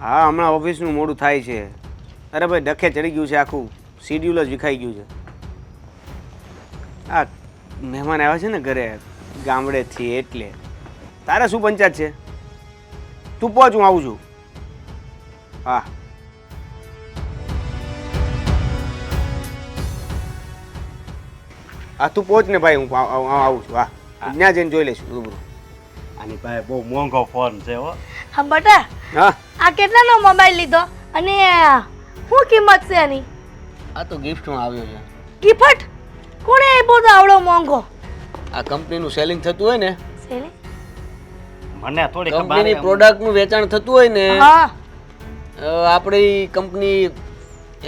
હા, હમણાં ઓફિસનું મોડું થાય છે. અરે ભાઈ, ડખે ચડી ગયું છે, આખું શિડ્યુલ જ વિખાઈ ગયું છે. આ મહેમાન આવ્યા છે ને ઘરે ગામડેથી, એટલે તારે શું પંચાયત છે? તું પહોંચ, હું આવું છું. હા, હા તું પહોંચ ને ભાઈ, હું આવું છું. હા, ત્યાં જઈને જોઈ લઈશું રૂબરૂ. આની પાસે બહુ મોંઘો ફોન છે હો. હા બટા, હા, આ કેટલાનો મોબાઈલ લીધો અને શું કિંમત છે એની? આ તો ગિફ્ટમાં આવ્યો છે. ગિફ્ટ કોણે આપ્યો તો આવડો મોંઘો? આ કંપનીનું સેલિંગ થતું હોય ને, સેલી? મને થોડી કંપનીની પ્રોડક્ટનું વેચાણ થતું હોય ને, હા, આપણી કંપની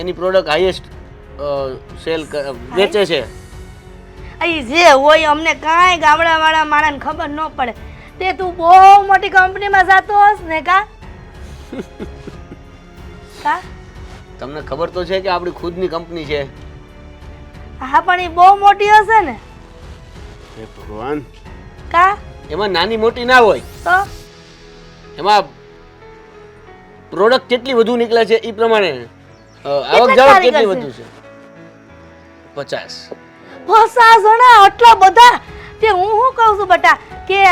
એની પ્રોડક્ટ હાઈએસ્ટ સેલ વેચે છે. અહીં જે હોય અમને કાંઈ ગામડાવાળા માણસને ખબર ન પડે. તે તું બહુ મોટી કંપનીમાં જતો હસ ને કા? કા? તમને ખબર તો છે કે આપણી ખુદની કંપની છે. હા પણ એ બહુ મોટી હશે ને? હે ભગવાન, કા? એમાં નાની મોટી ના હોય, તો એમાં પ્રોડક્ટ કેટલી વધુ નીકળે છે એ પ્રમાણે આવક કેટલા જાવક કારીગર કેટલી છે? વધુ છે. 50. 50 જણા આટલા બધા? તે હું શું કહું છું બટા કે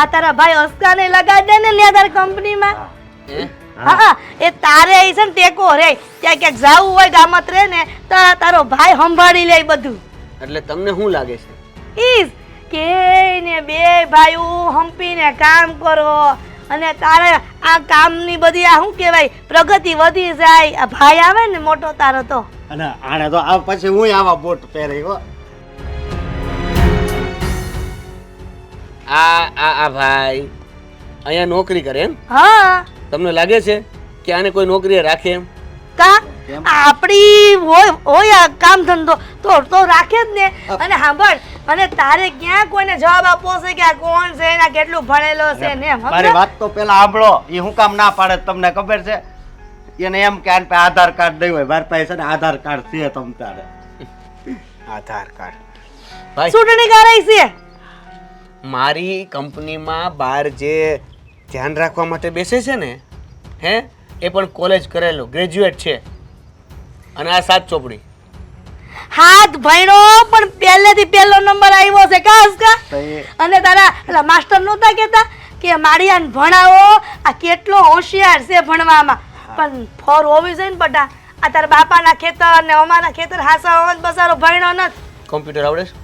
આ તારા ભાઈ અસ્કાને લગાડી દે ને લ્યા તારી કંપનીમાં. હે? હા, એ તારે છે ને ટેકો રે, ક્યાંક ક્યાંક જાવું હોય ગામત રે ને તો તારો ભાઈ સંભાળી લે બધું. એટલે તમને શું લાગે છે? ઈજ કે ને બે ભાઈઓ હંપીને કામ કરો અને તારે આ કામની બધી આ શું કહેવાય પ્રગતિ વધી જાય. આ ભાઈ આવે ને મોટો તારો તો અને આને તો આ પછી હું આવા બોટ પહેરી હો. આ ભાઈ અહીંયા નોકરી કરે એમ? હા તમને લાગે છે કે આને કોઈ નોકરીએ રાખે એમ? કા આપણી હોય આ કામ ધંધો તો રાખે જ ને. અને સાંભળ, અને તારે ક્યાં કોઈને જવાબ આપવો છે કે આ કોણ છે ને આ કેટલું ભણેલો છે ને એમ? મારી વાત તો પેલા સાંભળો. એ હું કામ ના પાડે તમને ખબર છે? એને એમ કે આને પાસે આધાર કાર્ડ નહીં હોય. મારી પાસે છે ને આધાર કાર્ડ છે. તમ તારે આધાર કાર્ડ ભાઈ, ચૂંટણી કરાઈ છે મારી કંપનીમાં બહાર જે ધ્યાન રાખવા માટે બેસે છે ને, હે, એ પણ કોલેજ કરેલો ગ્રેજ્યુએટ છે. અને આ 7 ચોપડી. હાથ ભણ્યો પણ પહેલેથી પહેલો નંબર આવ્યો છે કા હસકા? તો એ અને તારા માસ્ટર નહોતા કહેતા કે માળિયાને ભણાવો, આ કેટલો હોશિયાર છે ભણવામાં. પણ ફોર હોવી જોઈએ ને બટા. આ તારા બાપાના ખેતર ને અમારા ખેતર હાસા હોવા બસારો ભણ્યો નથી. કોમ્પ્યુટર આવડે છે?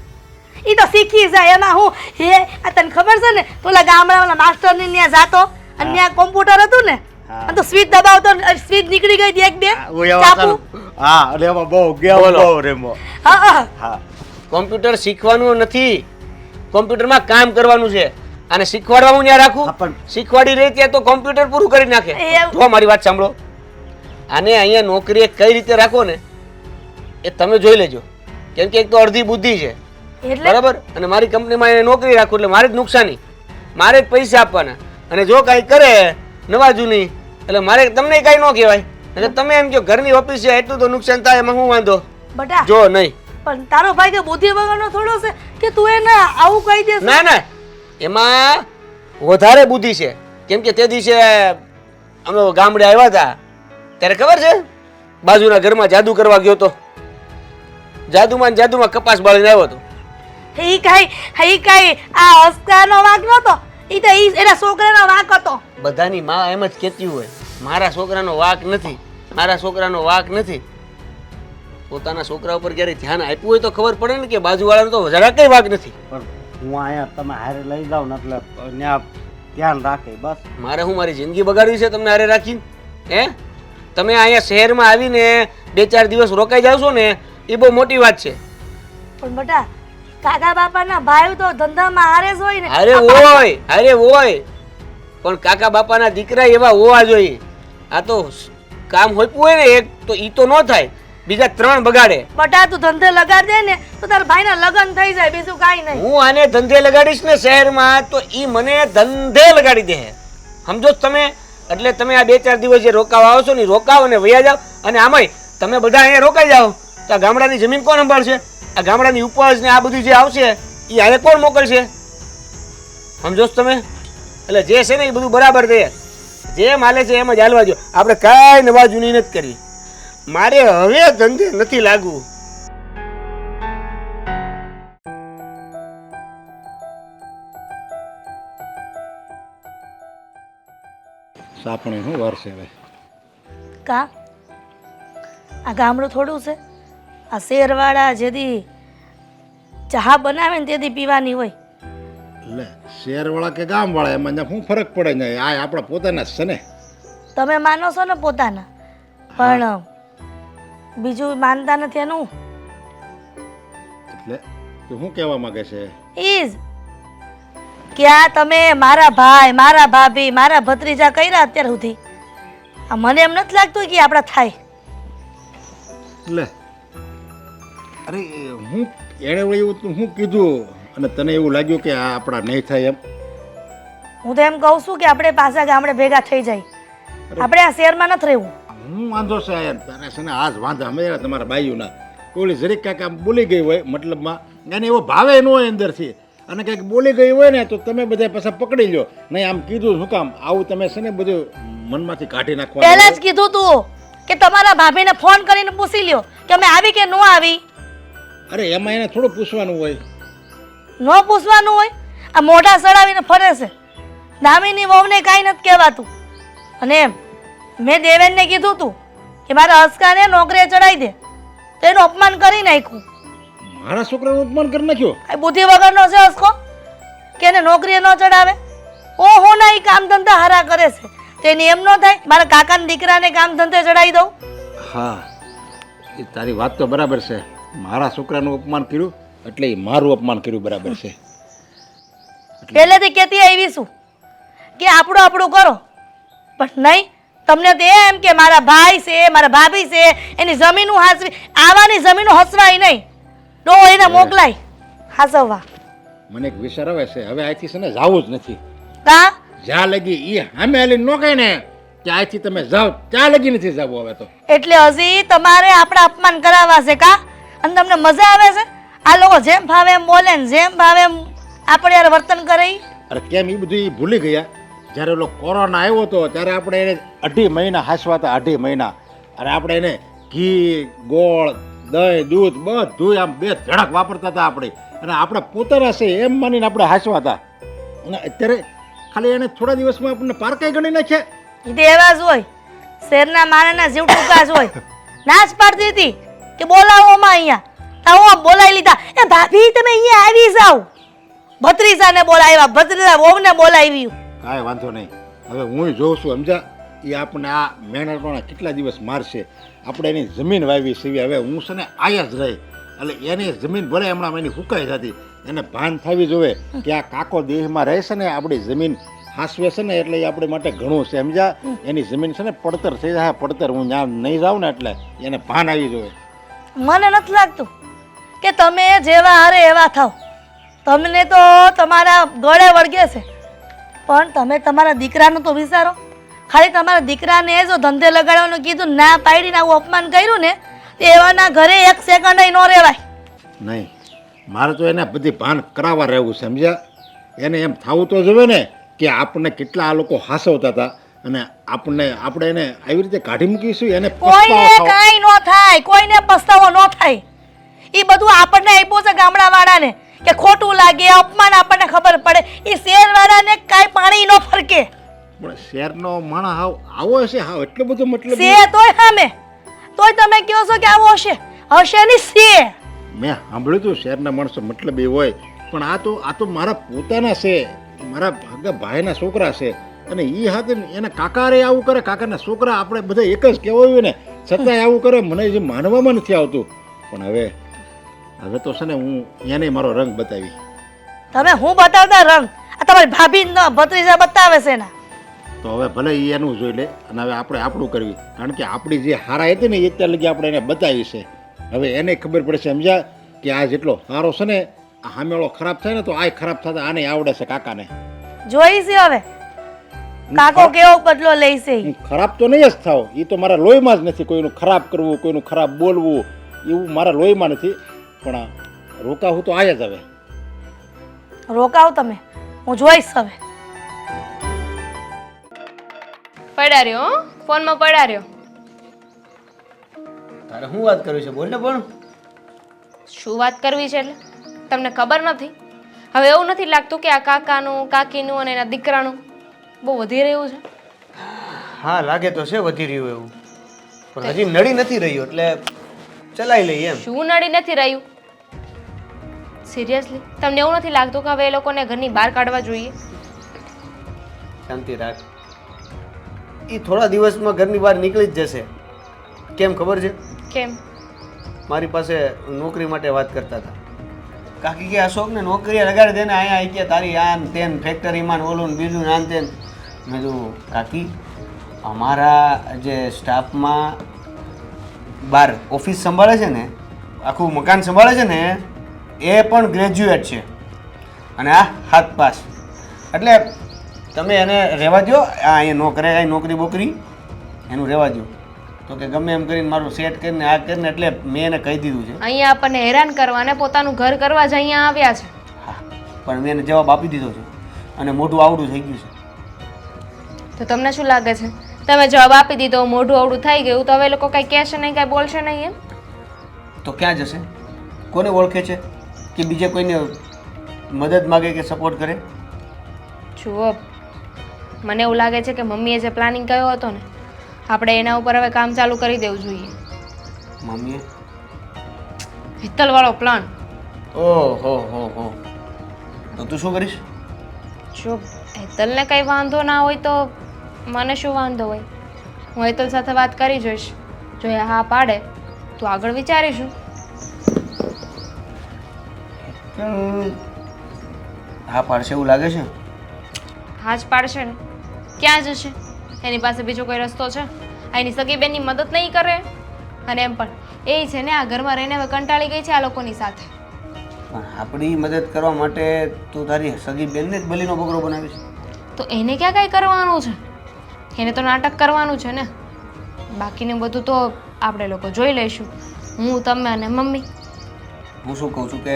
ઈ તો શીખી જાય. એમાં હું હે આ તને ખબર છે ને પેલા ગામડાવાળા માસ્ટર ની ત્યાં જાતો અને ત્યાં કોમ્પ્યુટર હતું ને, અને તો સ્વિચ દબાવતો સ્વિચ નીકળી ગઈ હતી એક બે હું એવા ચાપુ. કરું. હા, અને એમાં બહુ ગેમ બહુ રેમો. હા હા. હા, કોમ્પ્યુટર શીખવાનું નથી, કોમ્પ્યુટરમાં કામ કરવાનું છે. અને શીખવાડવા હું ત્યાં હા, રાખું? પણ શીખવાડી રહી ત્યાં તો કોમ્પ્યુટર પૂરું કરી નાખે. એવું. જો મારી વાત સાંભળો, આને અહીંયા નોકરીએ કઈ રીતે રાખો ને એ તમે જોઈ લેજો. કેમ કે એક તો અડધી બુદ્ધિ છે, એટલે બરાબર, અને મારી કંપનીમાં એને નોકરી રાખું એટલે મારે જ નુકસાની, મારે જ પૈસા આપવાના. અને જો કાંઈ કરે નવા જૂની એટલે મારે તમને કાંઈ ન કહેવાય. એટલે તમે એમ કહો ઘરની ઓફિસ છે એટલું તો નુકસાન થાય, એમાં હું વાંધો? બટા જો નહીં, પણ તારો ભાઈ કે બુદ્ધિ વગરનો થોડો છે કે તું એને આવું કહી દેસ? ના ના, એમાં વધારે બુદ્ધિ છે. કેમ કે તે દિવસે અમે ગામડે આવ્યા હતા ત્યારે ખબર છે બાજુના ઘરમાં જાદુ કરવા ગયો તો, જાદુમાં કપાસ બાળીને આવ્યો હતો. ઈ કાઈ આ હસકાનો વાંક નતો, ઈ તો એના છોકરાનો વાંક હતો. બધાની માં એમ જ કહેતી હોય મારા છોકરાનો વાંક નથી, મારા છોકરાનો વાંક નથી. પોતાના છોકરા ઉપર ક્યારે ધ્યાન આપ્યું હોય તો ખબર પડે ને કે બાજુવાળાનો તો જરા કઈ વાંક નથી. પણ હું અહીંયા તમે હારે લઈ જાઉં ને એટલે ત્યાં ધ્યાન રાખે બસ. મારે હું મારી જિંદગી બગાડવી છે તમને હારે રાખીને? હે, તમે અહીંયા શહેરમાં આવીને 2-4 દિવસ રોકાઈ જાવ છો ને એ બહુ મોટી વાત છે. પણ બટા કાકા બાપાના ભાઈ તો ધંધામાં હારે જ હોય ને. અરે હોય પણ કાકા બાપાના દીકરા એવા હોવા જોઈએ. આ તો કામ હોઈપું હોય ને એક તો ઈ તો ન થાય, બીજા 3 બગાડે. બટા તું ધંધે લગાડ દે ને તો તારા ભાઈના લગ્ન થઈ જાય, બીજું કાઈ નહીં. હું આને ધંધે લગાડીશ ને શહેરમાં તો ઈ મને ધંધે લગાડી દે. સમજો છો તમે? એટલે તમે આ 2-4 દિવસ જે રોકાવા આવો છો ને રોકાવો ને વયા જાવ. અને આમાંય તમે બધા અહીંયા રોકાઈ જાઓ તો આ ગામડાની જમીન કોણ સંભાળશે? આ ગામડાની ઉપજ ને આ બધું જે આવશે એ આને કોણ મોકલશે? સમજો છો તમે? એટલે જે છે ને એ બધું બરાબર છે. જેમ હાલે છે એમ જ હાલવા દો. આપણે કાંઈ નવા જૂની નથી કરવી. મારે હવે ધંધે નથી લાગવું. સાપણી શું વાર છે હવે? કા આ ગામડું થોડું છે? આ શેરવાળા જેદી ચા બનાવે ને તેથી પીવાની હોય. એટલે શહેરવાળા કે ગામવાળા એમાં ત્યાં શું ફરક પડે ને? આ આપણા પોતાના જ છે ને. તમે માનો છો ને પોતાના, પણ બીજું માનતા નથી એનું. એટલે તું શું કહેવા માંગે છે? ઈજ કે આ તમે મારા ભાઈ, મારા ભાભી, મારા ભત્રીજા કર્યા અત્યાર સુધી. આ મને એમ નથી લાગતું કે આપણા થાય. એટલે અરે હું એણે એવું તું શું કીધું અને તને એવું લાગ્યું કે આ આપણા નહીં થાય એમ? હું તો એમ કહું છું કે આપણે પાછા ગામડે ભેગા થઈ જાય. આપણે આ શહેરમાં નથી રહેવું. હું વાંધો છે યાર તારે છે ને આજ વાંધા અમે તમારા બાઈઓના ઓલી જરીક કાંઈક આમ બોલી ગઈ હોય મતલબમાં એને એવો ભાવે ન હોય અંદરથી અને કંઈક બોલી ગઈ હોય ને તો તમે બધા પાછા પકડી લો. નહીં આમ કીધું શું કામ આવું તમે છે ને બધું મનમાંથી કાઢી નાખવા. પહેલા જ કીધું તું કે તમારા ભાભીને ફોન કરીને પૂછી લ્યો કે અમે આવી કે ન આવી. અરે એમાં એને થોડું પૂછવાનું હોય. ન પૂછવાનું હોય? આ મોઢા સડાવીને ફરે છે. દામીની વહુને કાંઈ નથી કહેવાતું. અને એમ મેં દેવેનને કીધું તું કે મારા હસકાને નોકરીએ ચડાવી દે, તો એનું અપમાન કરી નાખ્યું. મારા છોકરાનું અપમાન કરી નાખ્યો? કાંઈ બુદ્ધિ વગરનો છે હસકો કે એને નોકરીએ ન ચડાવે? ઓહો ના, એ કામ ધંધા હારા કરે છે તો એની એમ ન થાય મારા કાકાના દીકરાને કામ ધંધે ચડાવી દઉં? હા એ તારી વાત તો બરાબર છે. મારા છોકરાનું અપમાન કર્યું એટલે એ મારું અપમાન કર્યું બરાબર છે. પહેલેથી કહેતી આવી છું કે આપણું આપણું કરો, પણ નહીં. તમને તો એમ કે મારા ભાઈ છે, મારા ભાભી છે, એની જમીનો હાસવી. આવાની જમીનો હસવાય નહીં, ડો એને મોકલાય હાસવવા. મને એક વિચાર આવે છે હવે અહીંથી છે ને જવું જ નથી. કા જ્યાં લગી એ સામે હાલી ન કહે ને કે અહીંથી તમે જાઓ ત્યાં લગી નથી જવું હવે તો. એટલે હજી તમારે આપણા અપમાન કરાવવા છે કા? અને તમને મજા આવે છે? આ લોકો જેમ ભાવે એમ બોલે ને જેમ ભાવે એમ આપણે યાર વર્તન કરે ઈ? અરે કેમ એ બધું એ ભૂલી ગયા? જ્યારે ઓલો કોરોના આવ્યો હતો ત્યારે આપણે એને 2.5 મહિના હાંસવા હતા. 2.5 મહિના અને આપણે એને ઘી, ગોળ, દહીં, દૂધ બધું આમ 2 ઝડક વાપરતા હતા આપણે. અને આપણે પોતાના છે એમ માનીને આપણે હાંસવા હતા. અને અત્યારે ખાલી એને થોડા દિવસમાં આપણને પારકાઈ ગણી નાખ્યા. ઈ તો એવા જ હોય, શેરના માણસના જીવ ટૂંકા જ હોય. ના જ પાડતી હતી કે બોલાવો માં અહીંયા, તો બોલાવી લીધા. એ ભાભી તમે અહીંયા આવી જાવ. ભત્રીજાને બોલાવ્યા, ભત્રીજા વહુને બોલાવી. કાંઈ વાંધો નહીં. હવે હું જોઉં છું સમજા એ આપણને આ મહેનતવાળા કેટલા દિવસ મારશે. આપણે એની જમીન વાવી છે. હવે હું છે ને આયા જ રહી એટલે એની જમીન ભલે હમણાં એની હુકાઈ જતી એને ભાન થવી જોઈએ કે આ કાકો દેહમાં રહે છે ને આપણી જમીન હાસવે છે ને એટલે એ આપણે માટે ઘણું છે સમજા. એની જમીન છે ને પડતર થઈ જાય. પડતર હું ત્યાં નહીં જાઉં ને એટલે એને ભાન આવી જોઈએ. મને નથી લાગતું કે તમે જેવા હારે એવા થાવ. તમને તો તમારા ગળે વળગે છે, પણ તમે તમારા દીકરાનું તો વિચારો. ખાલી તમારા દીકરાને જો ધંધે લગાડવાનું કીધું, ના પાડીને આવું અપમાન કર્યું ને, તો એવાના ઘરે 1 સેકન્ડ ન રહેવાય. નહીં મારે તો એને બધી ભાન કરાવવા રહેવું છે સમજ્યા. એને એમ થવું તો જોઈએ ને કે આપણને કેટલા આ લોકો હાસવતા હતા અને આપણે એને આવી રીતે કાઢી મૂકીશું. એને કોઈને કાંઈ ન થાય, કોઈને પસ્તાવો ન થાય. એ બધું આપણને આપ્યું છે ગામડાવાળાને કે ખોટું લાગે, અપમાન આપણને ખબર પડે. એ શહેરવાળાને કાંઈ પાણી ન ફરકે. પણ શહેરનો માણસ આવો હશે હાવ એટલો બધો મતલબ છે તોય સામે તોય તમે કહો છો કે આવો હશે? હશે નહીં છે. મેં સાંભળ્યું હતું શહેરના માણસો મતલબ એ હોય પણ આ તો મારા પોતાના છે, મારા ભાગા ભાઈના છોકરા છે. અને એ હાથે એના કાકારે આવું કરે, કાકાના છોકરા આપણે બધા એક જ કહેવાયું ને છતાંય આવું કરે. મને જે માનવામાં નથી આવતું. પણ હવે તો છે ને હું એને મારો રંગ બતાવી. તમે હું બતાવતા રંગ? આ તમારી ભાભી ભત્રીજા બતાવે છે ને. તો હવે ભલે એ એનું જોઈ લે અને હવે આપણે આપણું કરવી. કારણ કે આપણી જે હારા હતી ને એ અત્યાર લગી આપણે એને બતાવી છે. હવે એને ખબર પડશે સમજ્યા કે આ જેટલો સારો છે ને આ સામેવાળો ખરાબ થાય ને તો આ ખરાબ થતા આને આવડે છે કાકાને. જોઈ છે હવે કાકો કેવો બદલો લે છે. હું ખરાબ તો નહીં જ થાવ, એ તો મારા લોહીમાં જ નથી. કોઈનું ખરાબ કરવું, કોઈનું ખરાબ બોલવું એવું મારા લોહીમાં નથી. પણ રોકાવું તો આયા જ. હવે રોકાવ તમે, હું જોઈશ. હવે પડ્યા રહ્યો હો, ફોનમાં પડ્યા રહ્યો. તારે શું વાત કરવી છે બોલ ને પણ. શું વાત કરવી છે એટલે તમને ખબર નથી? હવે એવું નથી લાગતું કે આ કાકાનું કાકીનું અને એના દીકરાનું બહુ વધી રહ્યું છે? હા લાગે તો છે વધી રહ્યું એવું, પણ હજી નડી નથી રહ્યું એટલે ચલાવી લઈએ એમ. શું નડી નથી રહ્યું? સિરિયસલી તમને એવું નથી લાગતું કે હવે એ લોકોને ઘરની બહાર કાઢવા જોઈએ? શાંતિ રાખ, એ થોડા દિવસમાં ઘરની બહાર નીકળી જ જશે. કેમ ખબર છે? કેમ? મારી પાસે નોકરી માટે વાત કરતા હતા. કાકી કે અશોકને નોકરીએ લગાડી દે ને, અહીંયા આવી ગયા તારી આન તેન ફેક્ટરીમાં ને ઓલું ને બીજું ને આન તેન. મેં કીધું કાકી અમારા જે સ્ટાફમાં બાર ઓફિસ સંભાળે છે ને, આખું મકાન સંભાળે છે ને, એ પણ ગ્રેજ્યુએટ છે અને આ હાથ પાસ. એટલે તમે એને રહેવા દો, આ અહીંયા નોકરે કાંઈ નોકરી બોકરી એનું રહેવા દો. તો કે ગમે એમ કરીને મારું સેટ કરીને આ કરીને, એટલે મેં એને કહી દીધું છે. અહીંયા આપણને હેરાન કરવા અને પોતાનું ઘર કરવા જ અહીંયા આવ્યા છે. હા પણ મેં એને જવાબ આપી દીધો છે અને મોઢું આવડું થઈ ગયું છે. તો તમને શું લાગે છે? તમે જવાબ આપી દીધો, મોઢું અવળું થઈ ગયું, તો હવે એ લોકો કંઈ કહેશે નહીં, કંઈ બોલશે નહીં એમ? તો ક્યાં જશે? કોને ઓળખે છે કે બીજે કોઈને મદદ માગે કે સપોર્ટ કરે? જુઓ, મને એવું લાગે છે કે મમ્મીએ જે પ્લાનિંગ કર્યો હતો ને, આપણે એના ઉપર હવે કામ ચાલુ કરી દેવું જોઈએ. મમ્મીએ? હિતલવાળો પ્લાન. ઓહો હો હો. તો તું શું કરીશ? જો હેતલને કંઈ વાંધો ના હોય તો મને શું વાંધો હોય? હું હેતલ સાથે વાત કરી જોઈશ. જો એ હા પાડે તો આગળ વિચારીશું. હા પાડશે એવું લાગે છે? હા જ પાડશે ને, ક્યાં જશે? એની પાસે બીજો કોઈ રસ્તો છે? એની સગી બેનની મદદ નહીં કરે? અને એમ પણ એ છે ને આ ઘરમાં રહીને હવે કંટાળી ગઈ છે આ લોકોની સાથે. પણ આપણી મદદ કરવા માટે તું તારી સગી બેનને જ બલીનો બકરો બનાવીશ? તો એને ક્યાં કાંઈ કરવાનું છે? એને તો નાટક કરવાનું છે ને. બાકીનું બધું તો આપણે લોકો જોઈ લઈશું, હું, તમે અને મમ્મી. હું શું કહું છું કે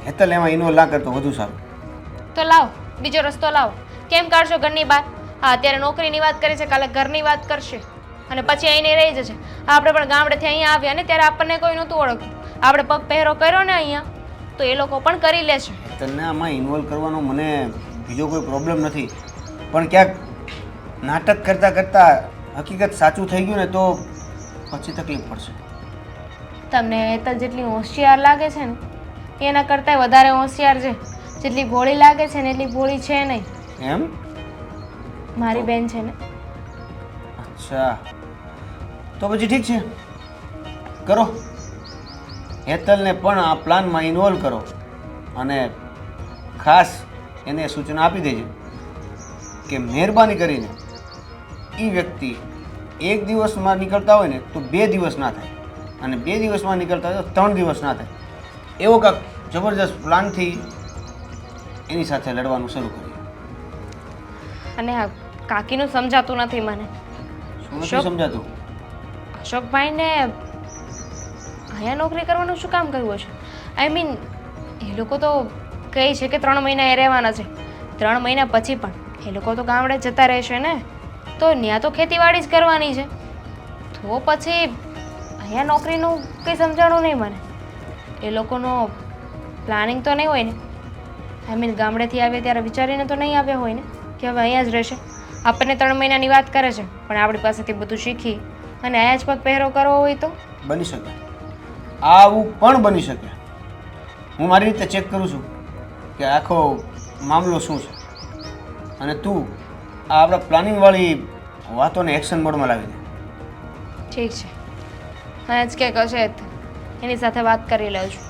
હેતલ એમાં ઇન્વોલ્વ ના કરતો વધુ સારું. તો લાવો બીજો રસ્તો લાવો. કેમ કાઢશો ઘરની બહાર? હા અત્યારે નોકરીની વાત કરે છે, કાલે ઘરની વાત કરશે અને પછી અહીંને રહી જશે. આપણે પણ ગામડેથી અહીંયા આવ્યા ને ત્યારે આપણને કોઈ નહોતું ઓળખતું. આપણે પગ પહેરો કર્યો ને અહીંયા તો એ લોકો પણ કરી લેશે. હેતલને આમાં ઇન્વોલ્વ કરવાનો મને બીજો કોઈ પ્રોબ્લેમ નથી, પણ ક્યાંક નાટક કરતાં કરતાં હકીકત સાચું થઈ ગયું ને તો પછી તકલીફ પડશે. તમને હેતલ જેટલી હોશિયાર લાગે છે ને એના કરતાં વધારે હોશિયાર છે. જેટલી ભોળી લાગે છે ને એટલી ભોળી છે નહીં. એમ? મારી બેન છે ને. અચ્છા, તો પછી ઠીક છે, કરો. હેતલને પણ આ પ્લાનમાં ઇન્વોલ્વ કરો અને ખાસ એને સૂચના આપી દેજો કે મહેરબાની કરીને એ વ્યક્તિ એક દિવસમાં નીકળતા હોય ને તો 2 દિવસ ના થાય, અને 2 દિવસમાં નીકળતા હોય તો 3 દિવસ ના થાય. એવો કાંક જબરજસ્ત પ્લાનથી એની સાથે લડવાનું શરૂ કરીએ. અને આ કાકીનું સમજાતું નથી મને. શું નથી સમજાતું? અશોકભાઈને અહીંયા નોકરી કરવાનું શું કામ કર્યું હશે? આઈ મીન એ લોકો તો કહે છે કે 3 મહિના એ રહેવાના છે. 3 મહિના પછી પણ એ લોકો તો ગામડે જતા રહેશે ને, તો ત્યાં તો ખેતીવાડી જ કરવાની છે. તો પછી અહીંયા નોકરીનું કંઈ સમજાણું નહીં મને. એ લોકોનો પ્લાનિંગ તો નહીં હોય ને. આઈ મીન ગામડેથી આવ્યા ત્યારે વિચારીને તો નહીં આવ્યા હોય ને કે હવે અહીંયા જ રહેશે. આપણને 3 મહિનાની વાત કરે છે પણ આપણી પાસેથી બધું શીખી અને અહીંયા જ પગ પહેરો કરવો હોય તો બની શકે, આવું પણ બની શકે. હું મારી રીતે ચેક કરું છું કે આખો મામલો શું છે, અને તું આ આપણા પ્લાનિંગવાળી વાતોને એક્શન મોડમાં લાવી દે. ઠીક છે, અહીંયા જ ક્યાંક હશે એની સાથે વાત કરી લઉં છું.